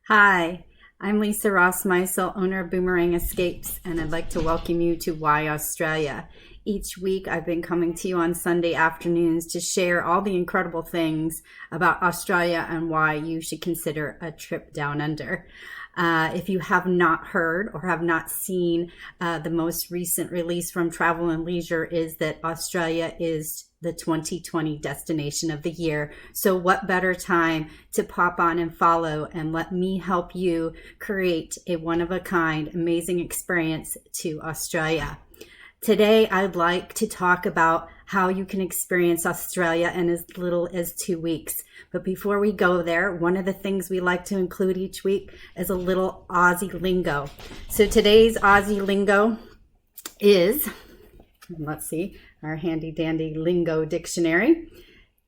Hi, I'm Lisa Rossmeissl, owner of Boomerang Escapes, and I'd like to welcome you to Why Australia. Each week, I've been coming to you on Sunday afternoons to share all the incredible things about Australia and why you should consider a trip down under. If you have not heard or have not seen, the most recent release from Travel and Leisure is that Australia is the 2020 destination of the year. So what better time to pop on and follow and let me help you create a one-of-a-kind, amazing experience to Australia. Today, I'd like to talk about how you can experience Australia in as little as 2 weeks. But before we go there, one of the things we like to include each week is a little Aussie lingo. So today's Aussie lingo is, let's see, our handy dandy lingo dictionary,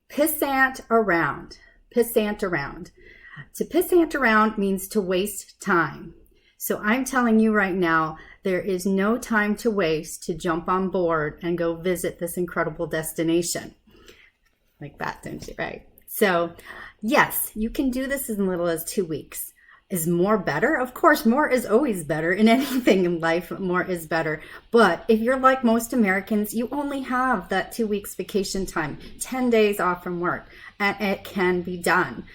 pissant around. Pissant around. To pissant around means to waste time. So I'm telling you right now, there is no time to waste to jump on board and go visit this incredible destination. Like that, don't you, right? So yes, you can do this in little as 2 weeks. Is more better? Of course, more is always better. In anything in life, more is better. But if you're like most Americans, you only have that 2 weeks vacation time, 10 days off from work, and it can be done.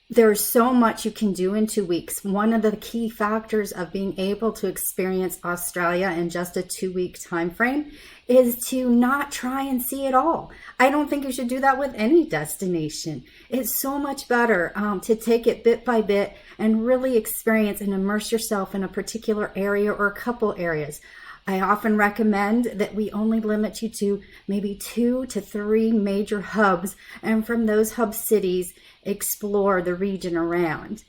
There's so much you can do in 2 weeks. One of the key factors of being able to experience Australia in just a 2-week time frame is to not try and see it all. I don't think you should do that with any destination. It's so much better to take it bit by bit and really experience and immerse yourself in a particular area or a couple areas. I often recommend that we only limit you to maybe 2 to 3 major hubs, and from those hub cities, explore the region around.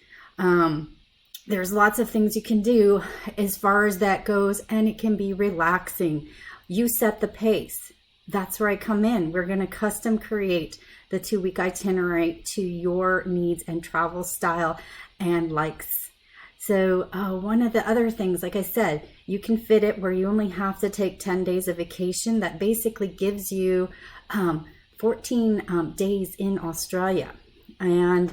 There's lots of things you can do as far as that goes, and it can be relaxing. You set the pace. That's where I come in. We're going to custom create the 2-week itinerary to your needs and travel style and likes. So one of the other things, like I said, you can fit it where you only have to take 10 days of vacation. That basically gives you 14 days in Australia. And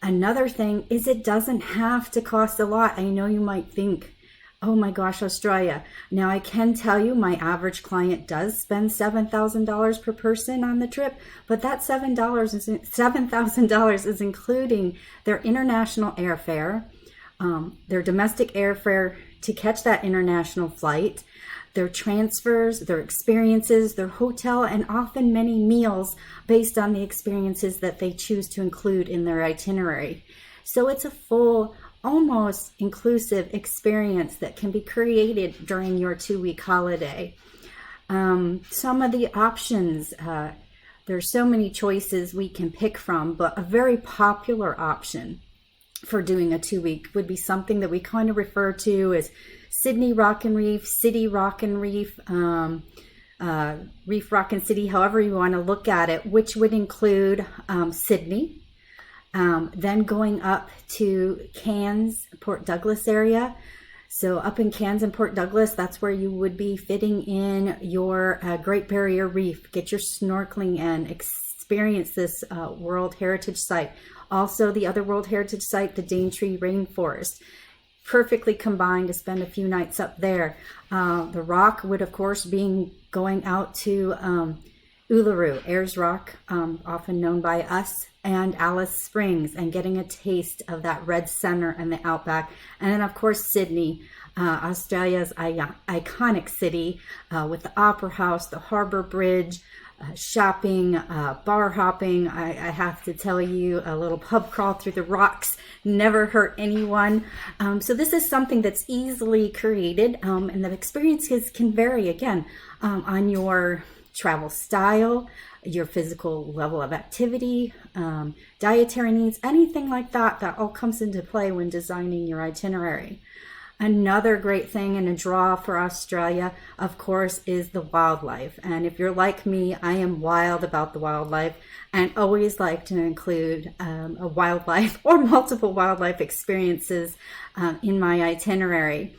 another thing is it doesn't have to cost a lot. I know you might think, oh my gosh, Australia. Now I can tell you my average client does spend $7,000 per person on the trip, but that $7,000 is including their international airfare, their domestic airfare to catch that international flight, their transfers, their experiences, their hotel, and often many meals based on the experiences that they choose to include in their itinerary. So it's a full, almost inclusive experience that can be created during your 2-week holiday. Some of the options, there's so many choices we can pick from, but a very popular option for doing a 2-week would be something that we kind of refer to as Sydney Rock and Reef, City Rock and Reef, Reef Rock and City, however you want to look at it, which would include Sydney, then going up to Cairns, Port Douglas area. So up in Cairns and Port Douglas, that's where you would be fitting in your Great Barrier Reef, get your snorkeling and experience this World Heritage Site. Also the other World Heritage Site, the Daintree Rainforest. Perfectly combined to spend a few nights up there. The rock would, of course, be going out to Uluru, Ayers Rock, often known by us, and Alice Springs, and getting a taste of that red center and the outback. And then, of course, Sydney, Australia's iconic city with the Opera House, the Harbour Bridge, shopping, bar hopping. I have to tell you, a little pub crawl through the rocks never hurt anyone. So this is something that's easily created, and the experiences can vary again on your travel style, your physical level of activity, dietary needs, anything like that. That all comes into play when designing your itinerary. Another great thing and a draw for Australia, of course, is the wildlife. And if you're like me, I am wild about the wildlife and always like to include a wildlife or multiple wildlife experiences in my itinerary.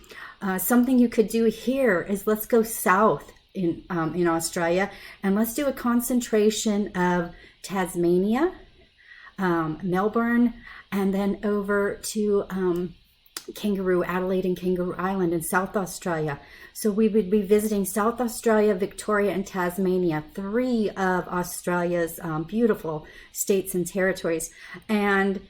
Something you could do here is let's go south in Australia, and let's do a concentration of Tasmania, Melbourne, and then over to Adelaide and Kangaroo Island in South Australia. So we would be visiting South Australia, Victoria, and Tasmania, 3 of Australia's beautiful states and territories. And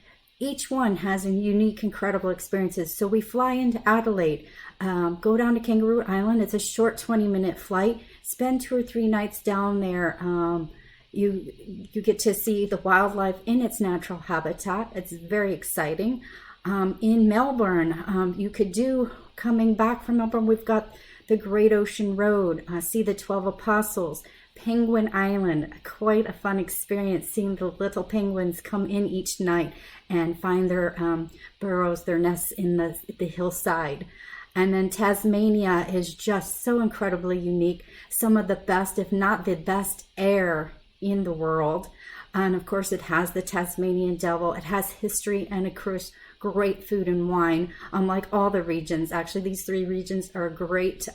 each one has a unique, incredible experiences. So we fly into Adelaide, go down to Kangaroo Island. It's a short 20-minute flight. Spend 2 or 3 nights down there. You get to see the wildlife in its natural habitat. It's very exciting. In Melbourne, you could do, coming back from Melbourne, we've got the Great Ocean Road, see the 12 Apostles, Penguin Island, quite a fun experience seeing the little penguins come in each night and find their burrows, their nests in the hillside. And then Tasmania is just so incredibly unique. Some of the best, if not the best air in the world. And of course, it has the Tasmanian devil. It has history and, of course, great food and wine. Unlike all the regions, actually, these 3 regions are great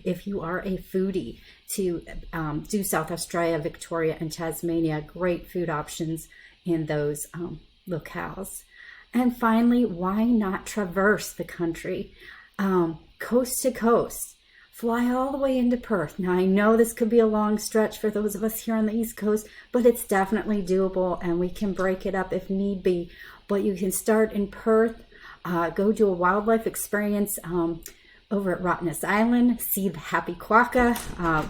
if you are a foodie to do South Australia, Victoria, and Tasmania. Great food options in those locales. And finally, why not traverse the country coast to coast? Fly all the way into Perth. Now, I know this could be a long stretch for those of us here on the East Coast, but it's definitely doable, and we can break it up if need be. But you can start in Perth, go do a wildlife experience over at Rottnest Island, see the happy quokka,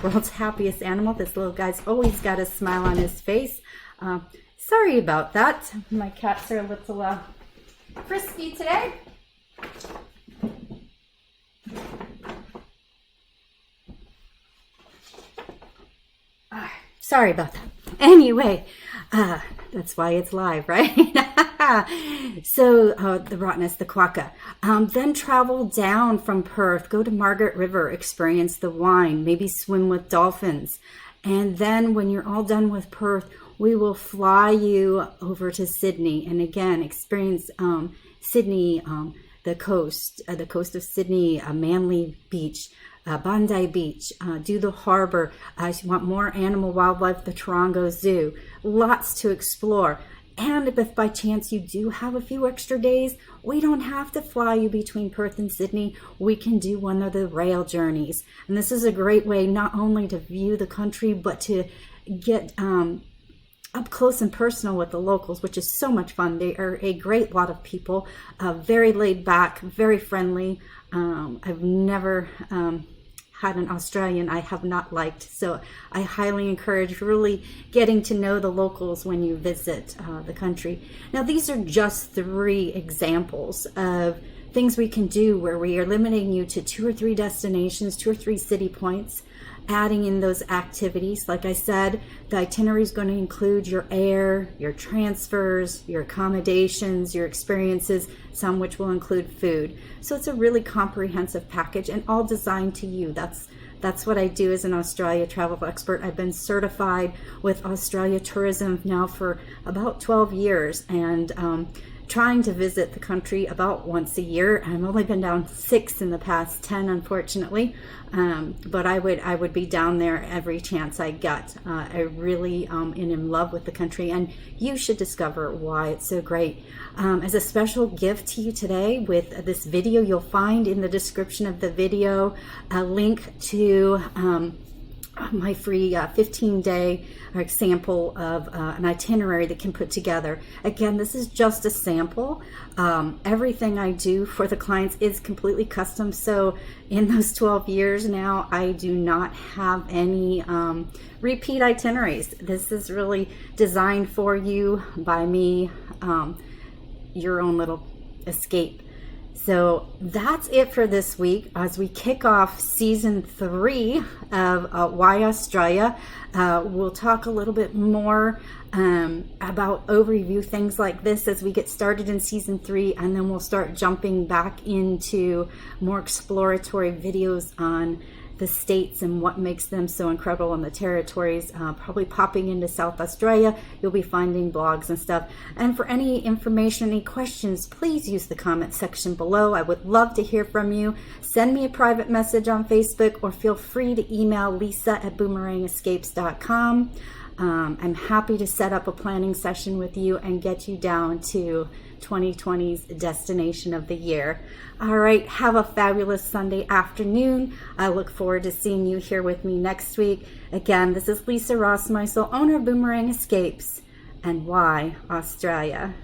world's happiest animal. This little guy's always got a smile on his face. Sorry about that. My cats are a little frisky today. Sorry about that. Anyway, that's why it's live, right? So the Rottnest, the quokka. Then travel down from Perth, go to Margaret River, experience the wine, maybe swim with dolphins. And then when you're all done with Perth, we will fly you over to Sydney. And again, experience Sydney, the coast of Sydney, Manly Beach, Bondi Beach, do the harbor. If you want more animal wildlife, the Taronga Zoo. Lots to explore. And if by chance you do have a few extra days, we don't have to fly you between Perth and Sydney. We can do one of the rail journeys. And this is a great way not only to view the country, but to get up close and personal with the locals, which is so much fun. They are a great lot of people, very laid back, very friendly. I've never had an Australian I have not liked. So I highly encourage really getting to know the locals when you visit the country. Now, these are just 3 examples of things we can do where we are limiting you to 2 or 3 destinations, 2 or 3 city points, adding in those activities. Like I said, the itinerary is going to include your air, your transfers, your accommodations, your experiences, some which will include food. So it's a really comprehensive package and all designed to you. That's what I do as an Australia travel expert. I've been certified with Australia Tourism now for about 12 years and trying to visit the country about once a year. I've only been down 6 in the past 10, unfortunately, but I would be down there every chance I get. I really am in love with the country, and you should discover why it's so great. As a special gift to you today with this video, you'll find in the description of the video a link to my free 15-day example of an itinerary that can put together. Again, this is just a sample. Everything I do for the clients is completely custom. So in those 12 years now, I do not have any repeat itineraries. This is really designed for you by me, your own little escape. So that's it for this week as we kick off season 3 of Why Australia. We'll talk a little bit more about overview things like this as we get started in season 3, and then we'll start jumping back into more exploratory videos on the states and what makes them so incredible in the territories, probably popping into South Australia. You'll be finding blogs and stuff. And for any information, any questions, please use the comment section below. I would love to hear from you. Send me a private message on Facebook or feel free to email Lisa at boomerangescapes.com. I'm happy to set up a planning session with you and get you down to 2020's destination of the year. All right, have a fabulous Sunday afternoon. I look forward to seeing you here with me next week. Again, this is Lisa Rossmeissl, owner of Boomerang Escapes, and why Australia?